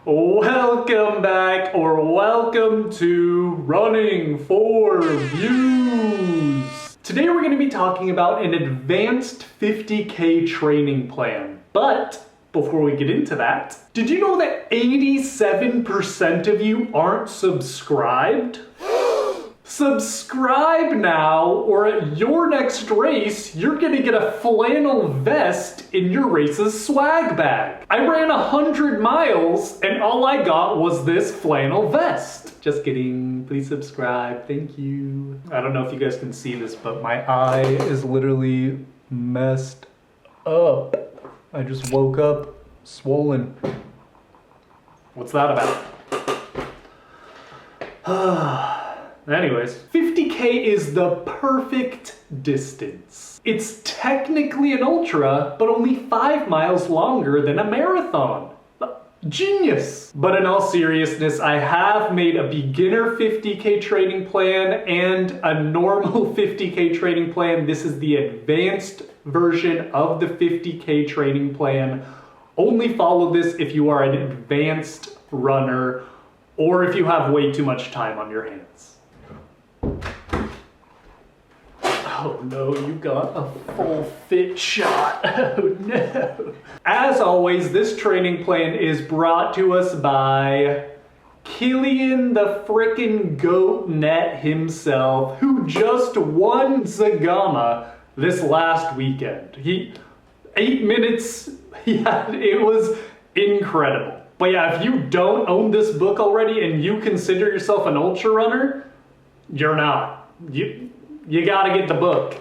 Welcome back, or welcome to Running for Views. Today we're going to be talking about an advanced 50K training plan. But before we get into that, did you know that 87% of you aren't subscribed? Subscribe now, or at your next race, you're gonna get a flannel vest in your race's swag bag. I ran 100 miles and all I got was this flannel vest. Just kidding, please subscribe, thank you. I don't know if you guys can see this, but my eye is literally messed up. I just woke up swollen. What's that about? Anyways, 50K is the perfect distance. It's technically an ultra, but only 5 miles longer than a marathon. Genius! But in all seriousness, I have made a beginner 50K training plan and a normal 50K training plan. This is the advanced version of the 50K training plan. Only follow this if you are an advanced runner or if you have way too much time on your hands. Oh no, you got a full fit shot. Oh no. As always, this training plan is brought to us by Kilian the frickin' Jornet himself, who just won Zagama this last weekend. 8 minutes, it was incredible. But yeah, if you don't own this book already and you consider yourself an ultra runner, you're not. You gotta get the book.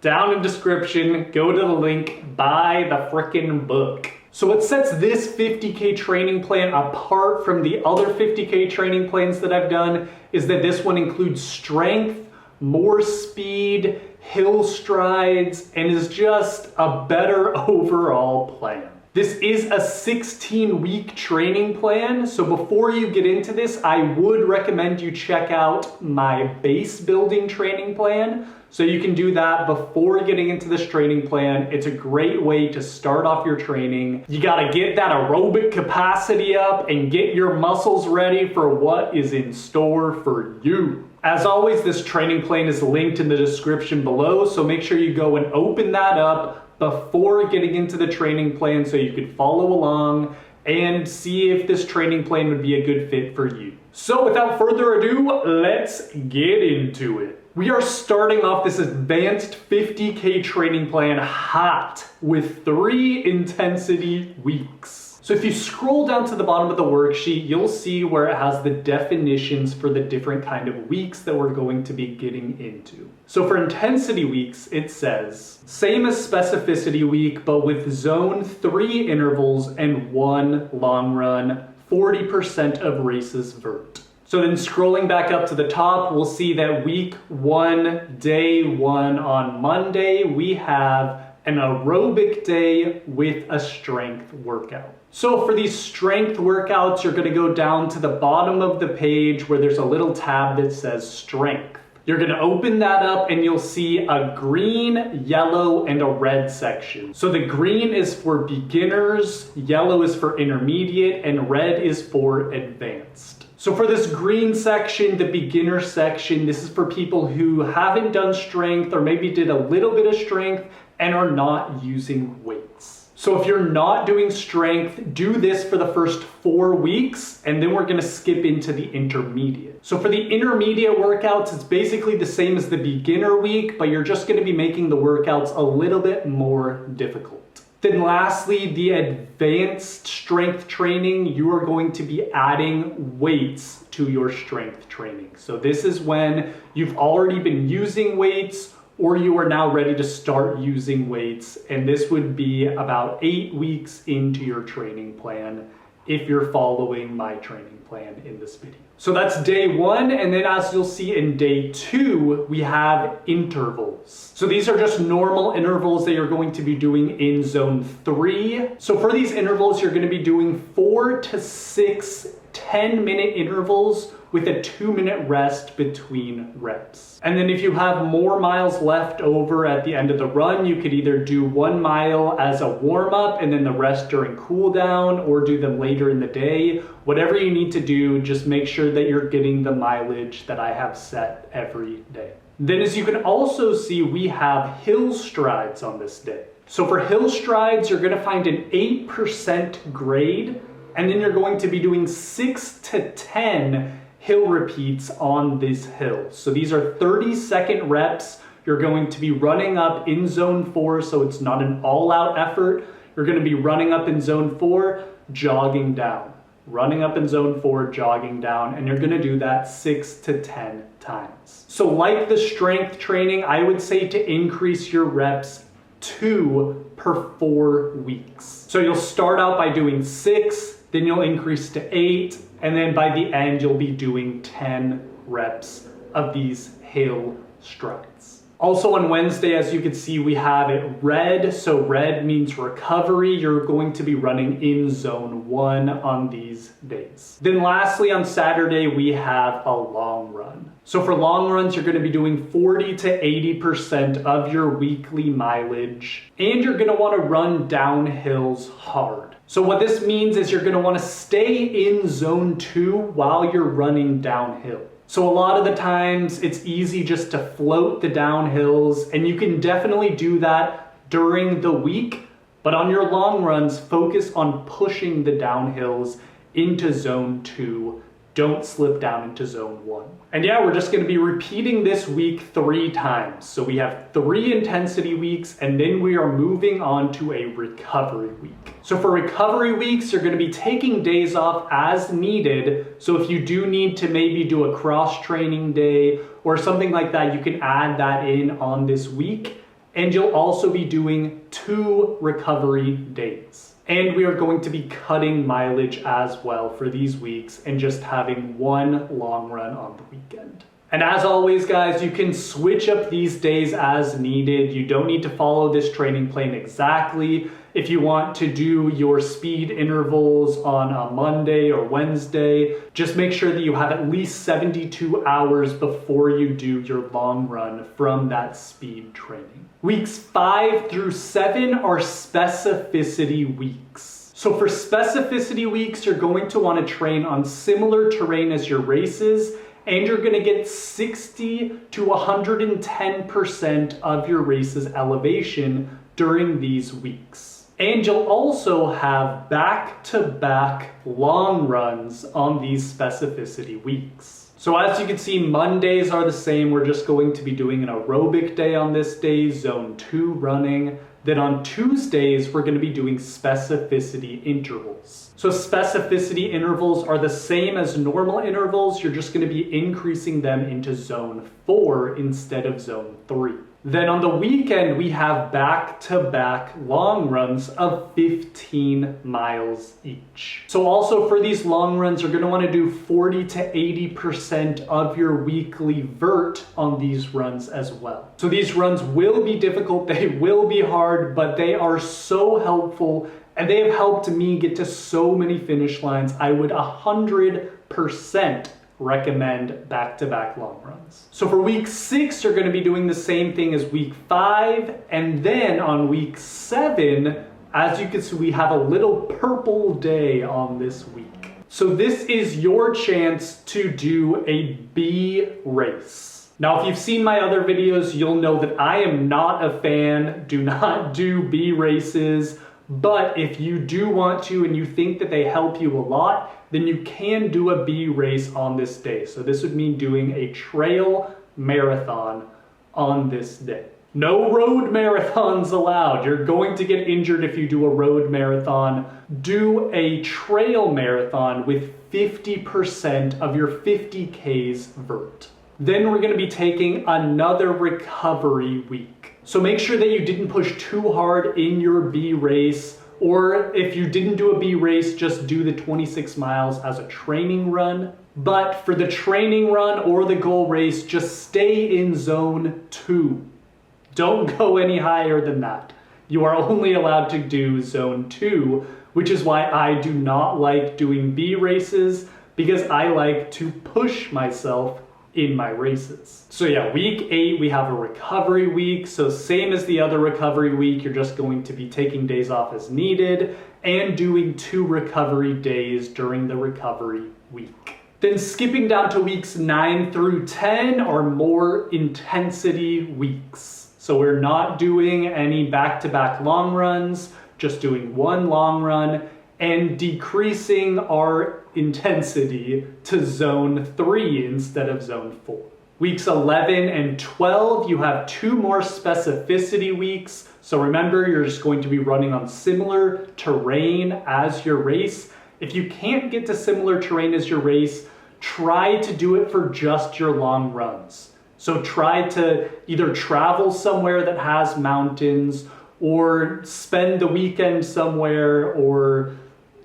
Down in description, go to the link, buy the frickin' book. So what sets this 50K training plan apart from the other 50K training plans that I've done is that this one includes strength, more speed, hill strides, and is just a better overall plan. This is a 16-week training plan, so before you get into this, I would recommend you check out my base building training plan. So you can do that before getting into this training plan. It's a great way to start off your training. You gotta get that aerobic capacity up and get your muscles ready for what is in store for you. As always, this training plan is linked in the description below, so make sure you go and open that up before getting into the training plan so you could follow along and see if this training plan would be a good fit for you. So without further ado, let's get into it. We are starting off this advanced 50K training plan hot with 3 intensity weeks. So if you scroll down to the bottom of the worksheet, you'll see where it has the definitions for the different kind of weeks that we're going to be getting into. So for intensity weeks, it says, same as specificity week, but with zone 3 intervals and 1 long run, 40% of races vert. So then scrolling back up to the top, we'll see that week 1, day 1 on Monday, we have an aerobic day with a strength workout. So for these strength workouts, you're gonna go down to the bottom of the page where there's a little tab that says strength. You're gonna open that up and you'll see a green, yellow, and a red section. So the green is for beginners, yellow is for intermediate, and red is for advanced. So for this green section, the beginner section, this is for people who haven't done strength or maybe did a little bit of strength and are not using weights. So if you're not doing strength, do this for the first 4 weeks, and then we're gonna skip into the intermediate. So for the intermediate workouts, it's basically the same as the beginner week, but you're just gonna be making the workouts a little bit more difficult. Then lastly, the advanced strength training, you are going to be adding weights to your strength training. So this is when you've already been using weights or you are now ready to start using weights. And this would be about 8 weeks into your training plan if you're following my training plan in this video. So that's day 1, and then as you'll see in day 2, we have intervals. So these are just normal intervals that you're going to be doing in zone 3. So for these intervals, you're gonna be doing 4 to 6 10-minute intervals with a 2-minute rest between reps. And then if you have more miles left over at the end of the run, you could either do 1 mile as a warm-up and then the rest during cool down, or do them later in the day. Whatever you need to do, just make sure that you're getting the mileage that I have set every day. Then, as you can also see, we have hill strides on this day. So for hill strides, you're gonna find an 8% grade, and then you're going to be doing 6 to 10 hill repeats on these hills. So these are 30-second reps. You're going to be running up in zone 4, so it's not an all-out effort. You're gonna be running up in zone 4, jogging down. Running up in zone 4, jogging down, and you're gonna do that 6 to 10 times. So like the strength training, I would say to increase your reps 2 per 4 weeks. So you'll start out by doing 6, then you'll increase to 8, and then by the end you'll be doing 10 reps of these hill strides. Also on Wednesday, as you can see, we have it red. So red means recovery. You're going to be running in zone 1 on these days. Then lastly, on Saturday, we have a long run. So for long runs, you're gonna be doing 40 to 80% of your weekly mileage, and you're gonna wanna run downhills hard. So what this means is you're gonna wanna stay in zone 2 while you're running downhill. So a lot of the times it's easy just to float the downhills, and you can definitely do that during the week, but on your long runs, focus on pushing the downhills into zone 2. Don't slip down into zone 1. And yeah, we're just gonna be repeating this week 3 times. So we have 3 intensity weeks, and then we are moving on to a recovery week. So for recovery weeks, you're gonna be taking days off as needed. So if you do need to maybe do a cross-training day or something like that, you can add that in on this week. And you'll also be doing 2 recovery days. And we are going to be cutting mileage as well for these weeks and just having 1 long run on the weekend. And as always, guys, you can switch up these days as needed. You don't need to follow this training plan exactly. If you want to do your speed intervals on a Monday or Wednesday, just make sure that you have at least 72 hours before you do your long run from that speed training. Weeks 5 through 7 are specificity weeks. So for specificity weeks, you're going to want to train on similar terrain as your races, and you're going to get 60 to 110% of your race's elevation during these weeks. And you'll also have back-to-back long runs on these specificity weeks. So as you can see, Mondays are the same. We're just going to be doing an aerobic day on this day, zone 2 running. Then on Tuesdays, we're going to be doing specificity intervals. So specificity intervals are the same as normal intervals. You're just going to be increasing them into zone 4 instead of zone 3. Then on the weekend, we have back-to-back long runs of 15 miles each. So also for these long runs, you're gonna wanna do 40 to 80% of your weekly vert on these runs as well. So these runs will be difficult, they will be hard, but they are so helpful, and they have helped me get to so many finish lines. I would 100% recommend back-to-back long runs. So for week 6, you're gonna be doing the same thing as week 5, and then on week 7, as you can see, we have a little purple day on this week. So this is your chance to do a B race. Now, if you've seen my other videos, you'll know that I am not a fan, do not do B races, but if you do want to and you think that they help you a lot, then you can do a B race on this day. So this would mean doing a trail marathon on this day. No road marathons allowed. You're going to get injured if you do a road marathon. Do a trail marathon with 50% of your 50Ks vert. Then we're gonna be taking another recovery week. So make sure that you didn't push too hard in your B race, or if you didn't do a B race, just do the 26 miles as a training run. But for the training run or the goal race, just stay in zone 2. Don't go any higher than that. You are only allowed to do zone 2, which is why I do not like doing B races, because I like to push myself in my races. So yeah, week 8, we have a recovery week. So same as the other recovery week, you're just going to be taking days off as needed and doing 2 recovery days during the recovery week. Then skipping down to weeks 9 through 10 are more intensity weeks. So we're not doing any back-to-back long runs, just doing 1 long run and decreasing our intensity to zone 3 instead of zone 4. Weeks 11 and 12, you have 2 more specificity weeks. So remember, you're just going to be running on similar terrain as your race. If you can't get to similar terrain as your race, try to do it for just your long runs. So try to either travel somewhere that has mountains or spend the weekend somewhere, or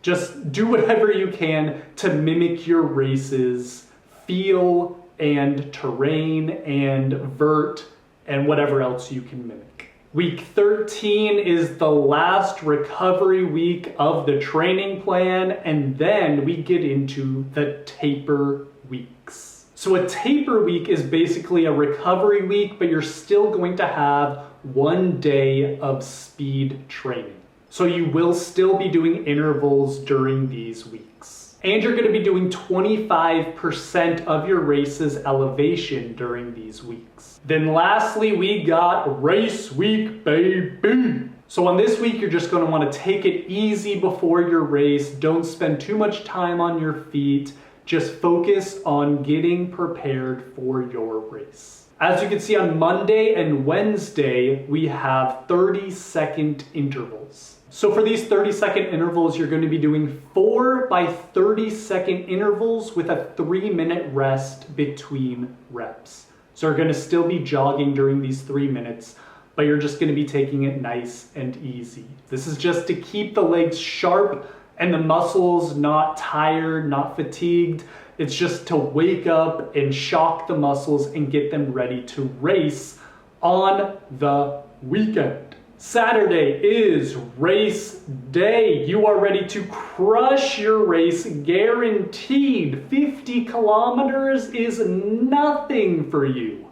just do whatever you can to mimic your race's feel and terrain and vert and whatever else you can mimic. Week 13 is the last recovery week of the training plan, and then we get into the taper weeks. So a taper week is basically a recovery week, but you're still going to have 1 day of speed training. So you will still be doing intervals during these weeks. And you're going to be doing 25% of your race's elevation during these weeks. Then lastly, we got race week, baby. So on this week, you're just going to want to take it easy before your race. Don't spend too much time on your feet. Just focus on getting prepared for your race. As you can see, on Monday and Wednesday, we have 30-second intervals. So for these 30-second intervals, you're going to be doing 4 by 30-second intervals with a 3-minute rest between reps. So you're going to still be jogging during these 3 minutes, but you're just going to be taking it nice and easy. This is just to keep the legs sharp and the muscles not tired, not fatigued. It's just to wake up and shock the muscles and get them ready to race on the weekend. Saturday is race day. You are ready to crush your race, guaranteed. 50 kilometers is nothing for you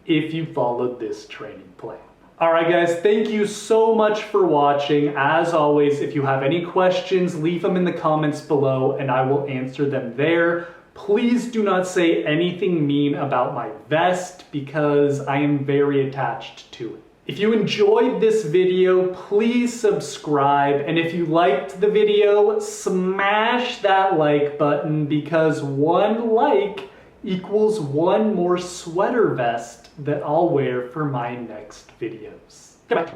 if you followed this training plan. All right, guys, thank you so much for watching. As always, if you have any questions, leave them in the comments below and I will answer them there. Please do not say anything mean about my vest because I am very attached to it. If you enjoyed this video, please subscribe, and if you liked the video, smash that like button because 1 like equals 1 more sweater vest that I'll wear for my next videos. Goodbye.